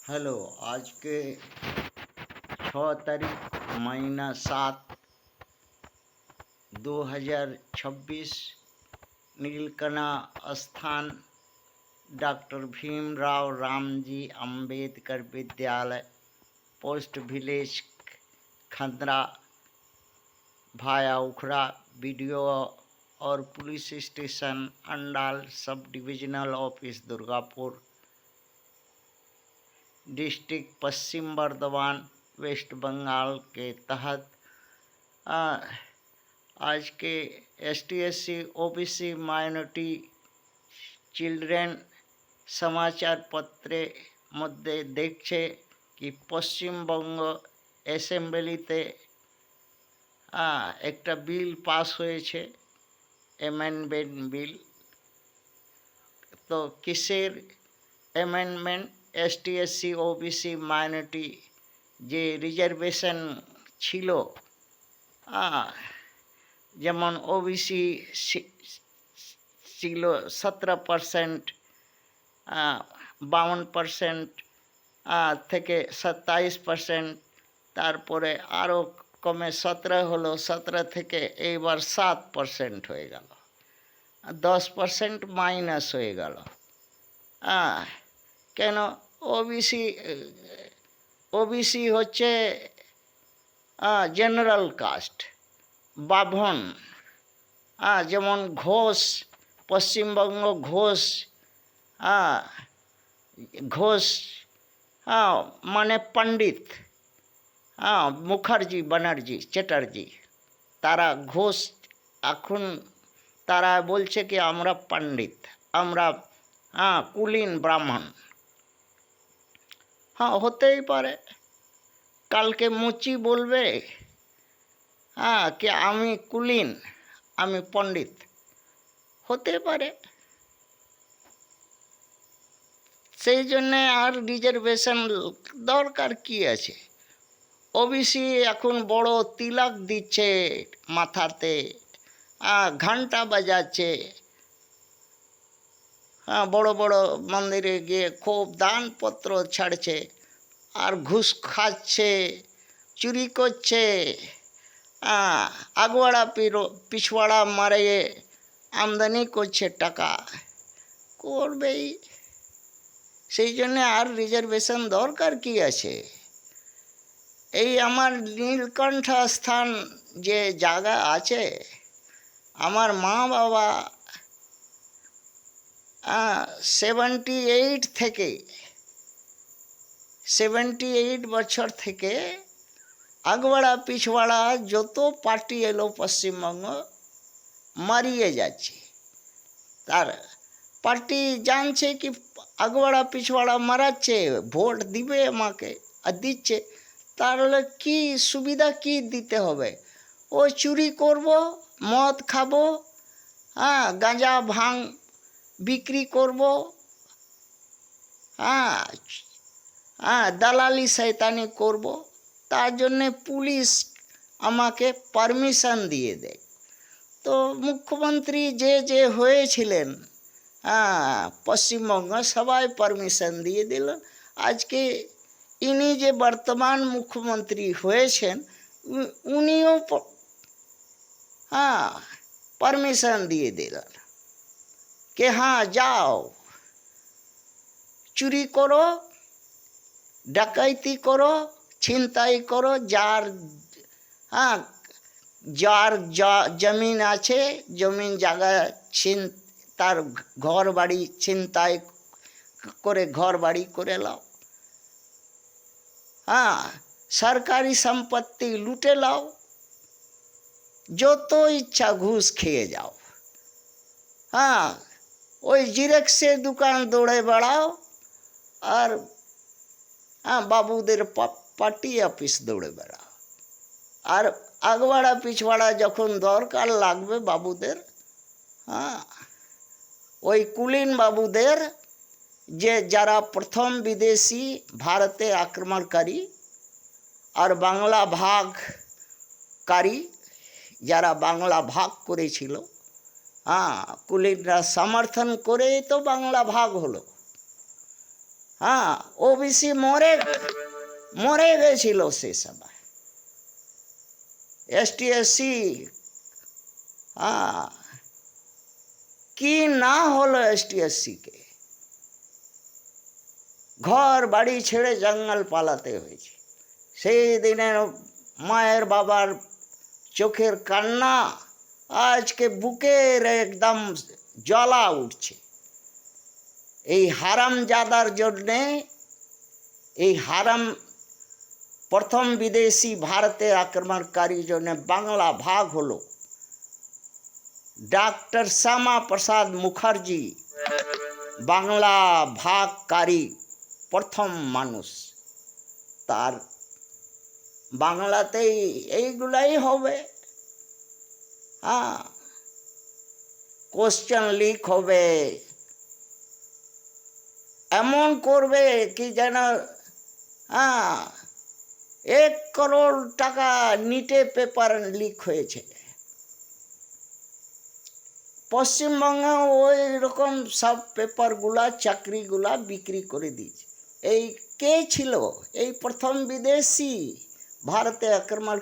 Hello. आज के 6 तारीख महीना 7 2026 नीलकना स्थान डॉक्टर भीमराव रामजी अंबेडकर विद्यालय पोस्ट विलेज खंदरा भाया उखड़ा बीडीओ और police station Andal sub divisional office Durgapur district Paschim Bardhaman west Bengal के तहत आज के ST/SC OBC माइनॉरिटी चिल्ड्रेन समाचार पत्रे मध्य देखছে कि পশ্চিমবঙ্গ অ্যাসেম্বলিতে একটা বিল পাস হয়েছে, অ্যামেন্ডমেন্ট বিল। তো কিসের অ্যামেন্ডমেন্ট? ST/SC OBC মাইনরিটি যে রিজার্ভেশন ছিল, যেমন OBC ছিল 17%, 52% থেকে 27%, তারপরে আরও কমে 17 হলো, 17 থেকে এইবার 7% হয়ে গেল, 10% মাইনাস হয়ে গেল। কেন? ওবিসি হচ্ছে জেনারেল কাস্ট, বাভন। যেমন ঘোষ, পশ্চিমবঙ্গ ঘোষ, ঘোষ মানে পণ্ডিত, মুখার্জি, ব্যানার্জি, চ্যাটার্জি, তারা ঘোষ। এখন তারা বলছে কি আমরা পণ্ডিত, আমরা কুলীন ব্রাহ্মণ। হতেই পারে কালকে মুচি বলবে কি আমি কুলীন, আমি পণ্ডিত, হতে পারে। সেই জন্যে আর রিজার্ভেশন দরকার কি আছে? ওবিসি এখন বড় তিলক দিচ্ছে মাথাতে, ঘন্টা বাজাচ্ছে, বড় বড় মন্দিরে গিয়ে খুব দানপত্র ছাড়ছে, আর ঘুষ খাচ্ছে, চুরি করছে, আগোয়াড়া পিছওয়াড়া মারে আমদানি করছে, টাকা করবেই। সেই জন্যে আর রিজার্ভেশন দরকার কি আছে? এই আমার নীলকণ্ঠ স্থান যে জায়গা আছে, আমার মা বাবা 78 বছর থেকে আগওয়াড়া পিছওয়াড়া যত পার্টি এলো পশ্চিমবঙ্গ মারিয়ে যাচ্ছে। তার পার্টি জানছে কি আগওয়াড়া পিছওয়াড়া মারাচ্ছে, ভোট দিবে আমাকে, আর দিচ্ছে, তাহলে কি সুবিধা কি দিতে হবে? ও চুরি করব, মদ খাবো, গাঁজা ভাং বিক্রি করব, দালালি শয়তানি করব, তার জন্যে পুলিশ আমাকে পারমিশন দিয়ে দেয়। তো মুখ্যমন্ত্রী যে হয়েছিলেন পশ্চিমবঙ্গ, সবাই পারমিশন দিয়ে দিল। আজকে ইনি যে বর্তমান মুখ্যমন্ত্রী হয়েছেন, উনিও পারমিশন দিয়ে দিলেন कि যাও, চুরি করো, ডাকাইতি করো, ছিনতাই করো, যার জমিন আছে, জমিন জায়গা তার ঘর বাড়ি ছিনতাই করে ঘর বাড়ি করে লাও, সরকারি সম্পত্তি লুটে লাও, যত ইচ্ছা ঘুষ খেয়ে যাও, ওই জিরেক্সের দোকান দৌড়ে বেড়াও, আর বাবুদের পার্টি অফিস দৌড়ে বেড়াও। আর আগওয়াড়া পিছওয়াড়া যখন দরকার লাগবে বাবুদের, ওই কুলীন বাবুদের, যে যারা প্রথম বিদেশি ভারতে আক্রমণকারী আর বাংলা ভাগকারী, যারা বাংলা ভাগ করেছিল, কুলীনরা সমর্থন করেই তো বাংলা ভাগ হলো। হ্যাঁ, ওবিসি মরে মরে গেছিল সে সময়। এসটি এসসি, হ্যাঁ, কি না হলো এসটি এসসি কে, ঘর বাড়ি ছেড়ে জঙ্গল পালাতে হয়েছে। সেই দিনের মায়ের বাবার চোখের কান্না আজকে বুকের একদম জ্বালা উঠছে। এই হারামজাদার জন্যে, এই হারাম প্রথম বিদেশি ভারতে আক্রমণকারীর জন্য বাংলা ভাগ হলো। ডক্টর শ্যামা প্রসাদ মুখার্জি বাংলা ভাগকারী প্রথম মানুষ। তার বাংলাতেই এইগুলাই হবে। হ্যাঁ, কোশ্চেন লিক হবে, এমন করবে কি যেন, হ্যাঁ, 1 করোড় টাকা নিটে পেপার লিক হয়েছে। পশ্চিমবঙ্গে ওই রকম সব পেপারগুলা চাকরিগুলা বিক্রি করে দিয়েছে। এই কে ছিল? এই প্রথম বিদেশি ভারতে আক্রমণ